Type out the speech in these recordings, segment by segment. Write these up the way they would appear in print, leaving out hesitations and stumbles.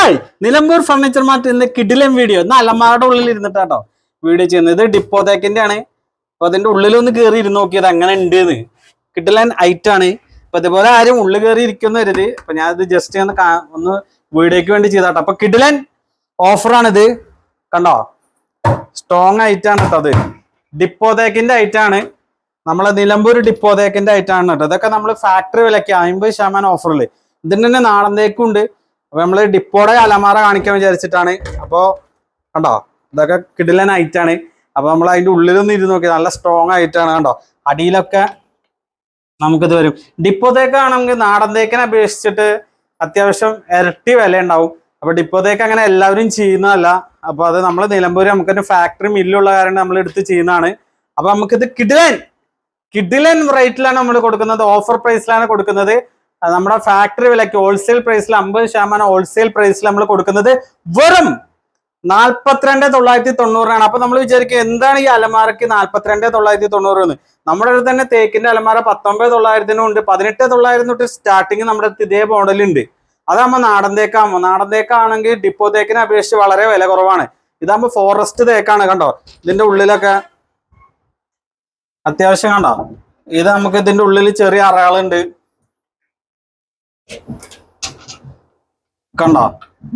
Hi, Nilambur furniture mart ഇന്ന് കിടിലൻ video. ഇന്ന് അലമാരുടെ ഉള്ളിൽ ഇരുന്നിട്ടാട്ടോ വീഡിയോ ചെയ്യുന്നത്. ഇത് ഡിപ്പോതേക്കിന്റെ ആണ്. അപ്പൊ അതിന്റെ ഉള്ളിലൊന്ന് കയറി ഇരുന്ന് നോക്കിയത് അങ്ങനെ ഉണ്ട് എന്ന്. കിടിലൻ ഐറ്റ് ആണ്. അപ്പൊ ഇതുപോലെ ആരും ഉള്ളിൽ കയറി ഇരിക്കുന്ന വരുത്. അപ്പൊ ഞാൻ ഇത് ജസ്റ്റ് ഒന്ന് വീഡിയോക്ക് വേണ്ടി ചെയ്താട്ടോ. അപ്പൊ കിടിലൻ ഓഫറാണിത്, കണ്ടോ? സ്ട്രോങ് ഐറ്റാണ് കേട്ടോ. അത് ഡിപ്പോതേക്കിന്റെ ഐറ്റാണ്. നമ്മളെ നിലമ്പൂർ ഡിപ്പോതേക്കിന്റെ ഐറ്റാണ് കേട്ടോ. ഇതൊക്കെ നമ്മൾ ഫാക്ടറി വിലക്ക് 50% ഓഫറിൽ. ഇതിന് തന്നെ നാടൻ തേക്കും ഉണ്ട്. അപ്പൊ നമ്മള് ഡിപ്പോടെ അലമാര കാണിക്കാൻ വിചാരിച്ചിട്ടാണ്. അപ്പോ കണ്ടോ, ഇതൊക്കെ കിടിലൻ ഐറ്റാണ്. അപ്പൊ നമ്മൾ അതിന്റെ ഉള്ളിലൊന്ന് ഇരുന്ന് നോക്കി, നല്ല സ്ട്രോങ് ആയിട്ടാണ്. കണ്ടോ, അടിയിലൊക്കെ നമുക്കിത് വരും. ഡിപ്പോതേക്കാണെങ്കിൽ നാടൻ തേക്കിനെ അപേക്ഷിച്ചിട്ട് അത്യാവശ്യം ഇരട്ടി വില ഉണ്ടാവും. അപ്പൊ ഡിപ്പോതേക്ക് അങ്ങനെ എല്ലാവരും ചെയ്യുന്നതല്ല. അപ്പൊ അത് നമ്മൾ നിലമ്പൂർ നമുക്കൊരു ഫാക്ടറി മില്ലുള്ള കാരണം നമ്മൾ എടുത്ത് ചെയ്യുന്നതാണ്. അപ്പൊ നമുക്കിത് കിടിലൻ റേറ്റിലാണ് നമ്മൾ കൊടുക്കുന്നത്. ഓഫർ പ്രൈസിലാണ് കൊടുക്കുന്നത്. നമ്മുടെ ഫാക്ടറി വിലക്ക് ഹോൾസെയിൽ പ്രൈസിൽ 50% ഹോൾസെയിൽ പ്രൈസിൽ നമ്മൾ കൊടുക്കുന്നത് വെറും 42,990 അപ്പൊ നമ്മൾ വിചാരിക്കും എന്താണ് ഈ അലമാരക്ക് 42,990 എന്ന്. നമ്മുടെ അടുത്ത് തന്നെ തേക്കിന്റെ അലമാര 19,900 ഉണ്ട്, 18,900 തൊട്ട് സ്റ്റാർട്ടിങ് നമ്മുടെ അടുത്ത് ഇതേ മോഡലുണ്ട്. അതാകുമ്പോൾ നാടൻ തേക്കാകുമ്പോൾ, നാടൻ തേക്കാണെങ്കിൽ ഡിപ്പോ തേക്കിനെ അപേക്ഷിച്ച് വളരെ വില കുറവാണ്. ഇതാകുമ്പോൾ ഫോറസ്റ്റ് തേക്കാണ്. കണ്ടോ, ഇതിന്റെ ഉള്ളിലൊക്കെ അത്യാവശ്യം കണ്ടോ, ഇത് നമുക്ക് ഇതിന്റെ ഉള്ളിൽ ചെറിയ അറകളുണ്ട്. കണ്ടോ,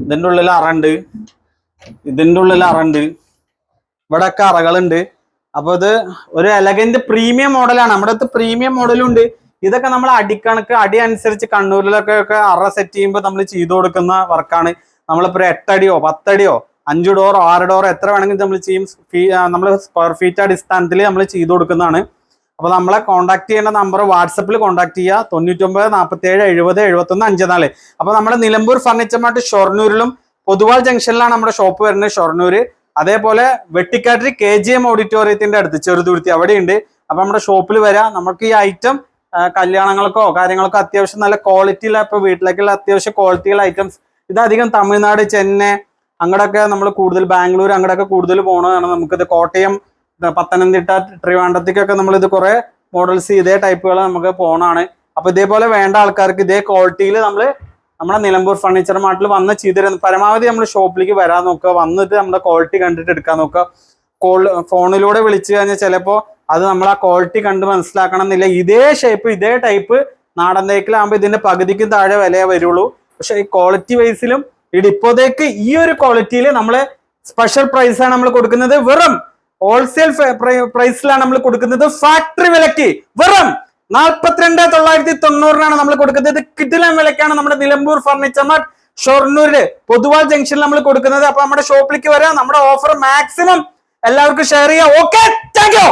ഇതിന്റെ ഉള്ളിൽ അറണ്ട്, ഇതിന്റെ ഉള്ളിൽ അറണ്ട്, ഇവിടെയൊക്കെ അറകളുണ്ട്. അപ്പൊ ഇത് ഒരു എലഗന്റ് പ്രീമിയം മോഡലാണ്. നമ്മുടെ അടുത്ത് പ്രീമിയം മോഡലും ഉണ്ട്. ഇതൊക്കെ നമ്മൾ അടിക്കണക്ക് അടി അനുസരിച്ച് കണ്ണൂരിലൊക്കെ അറ സെറ്റ് ചെയ്യുമ്പോൾ നമ്മൾ ചെയ്തു കൊടുക്കുന്ന വർക്കാണ്. നമ്മളിപ്പോ 8 അടിയോ 10 അടിയോ 5 ഡോറോ 6 ഡോറോ എത്ര വേണമെങ്കിലും നമ്മൾ ചെയ്യും. നമ്മൾ സ്ക്വയർ ഫീറ്റ് അടിസ്ഥാനത്തിൽ നമ്മൾ ചെയ്തു കൊടുക്കുന്നതാണ്. അപ്പൊ നമ്മളെ കോൺടാക്ട് ചെയ്യേണ്ട നമ്പർ വാട്സപ്പിൽ കോൺടാക്ട് ചെയ്യുക, 99 47 70 71 54. അപ്പൊ നമ്മുടെ നിലമ്പൂർ ഫർണിച്ചർ മാർട്ട് ഷൊർണൂരിലും പൊതുവാൾ ജംഗ്ഷനിലാണ് നമ്മുടെ ഷോപ്പ് വരുന്നത്, ഷൊർണൂര്. അതേപോലെ വെട്ടിക്കാട്ടിരി KGM ഓഡിറ്റോറിയത്തിന്റെ അടുത്ത് ചെറുതുരുത്തി അവിടെയുണ്ട്. അപ്പൊ നമ്മുടെ ഷോപ്പിൽ വരാം. നമുക്ക് ഈ ഐറ്റം കല്യാണങ്ങൾക്കോ കാര്യങ്ങൾക്കോ അത്യാവശ്യം നല്ല ക്വാളിറ്റിയുള്ള, ഇപ്പൊ വീട്ടിലേക്കുള്ള അത്യാവശ്യം ക്വാളിറ്റിയുള്ള ഐറ്റംസ്. ഇതധികം തമിഴ്നാട്, ചെന്നൈ അങ്ങോട്ടൊക്കെ നമ്മൾ കൂടുതൽ, ബാംഗ്ലൂർ അങ്ങോട്ടൊക്കെ കൂടുതൽ പോകണതാണ്. നമുക്കിത് കോട്ടയം, പത്തനംതിട്ട, ട്രിവാൻഡ്രത്തേക്കൊക്കെ നമ്മൾ ഇത് കുറെ മോഡൽസ് ഇതേ ടൈപ്പുകൾ നമുക്ക് പോണാണ്. അപ്പൊ ഇതേപോലെ വേണ്ട ആൾക്കാർക്ക് ഇതേ ക്വാളിറ്റിയിൽ നമ്മുടെ നിലമ്പൂർ ഫർണിച്ചർ മാർട്ടിൽ വന്ന് ചെയ്തിരുന്നു. പരമാവധി നമ്മൾ ഷോപ്പിലേക്ക് വരാൻ നോക്കുക, വന്നിട്ട് നമ്മുടെ ക്വാളിറ്റി കണ്ടിട്ട് എടുക്കാൻ നോക്കുക. ഫോണിലൂടെ വിളിച്ചു കഴിഞ്ഞാൽ ചിലപ്പോൾ അത് നമ്മൾ ആ ക്വാളിറ്റി കണ്ട് മനസ്സിലാക്കണം എന്നില്ല. ഇതേ ഷേപ്പ് ഇതേ ടൈപ്പ് നാടൻ തേക്കിലാകുമ്പോൾ ഇതിന്റെ പകുതിക്കും താഴെ വിലയേ വരുള്ളൂ. പക്ഷെ ഈ ക്വാളിറ്റി വൈസിലും ഈ ഡിപ്പോതേക്ക് ഈ ഒരു ക്വാളിറ്റിയിൽ നമ്മൾ സ്പെഷ്യൽ പ്രൈസാണ് നമ്മൾ കൊടുക്കുന്നത്. വെറും ഹോൾസെയിൽ പ്രൈസിലാണ് നമ്മൾ കൊടുക്കുന്നത്. ഫാക്ടറി വിലക്ക് വെറും 42,990 നമ്മൾ കൊടുക്കുന്നത്. കിടിലൻ വിലക്കാണ് നമ്മുടെ നിലമ്പൂർ ഫർണിച്ചർ മാർട്ട് ഷൊർണൂരില് പൊതുവാൾ ജംഗ്ഷനിൽ നമ്മൾ കൊടുക്കുന്നത്. അപ്പൊ നമ്മുടെ ഷോപ്പിലേക്ക് വരാം. നമ്മുടെ ഓഫർ മാക്സിമം എല്ലാവർക്കും ഷെയർ ചെയ്യാം. Okay, thank you.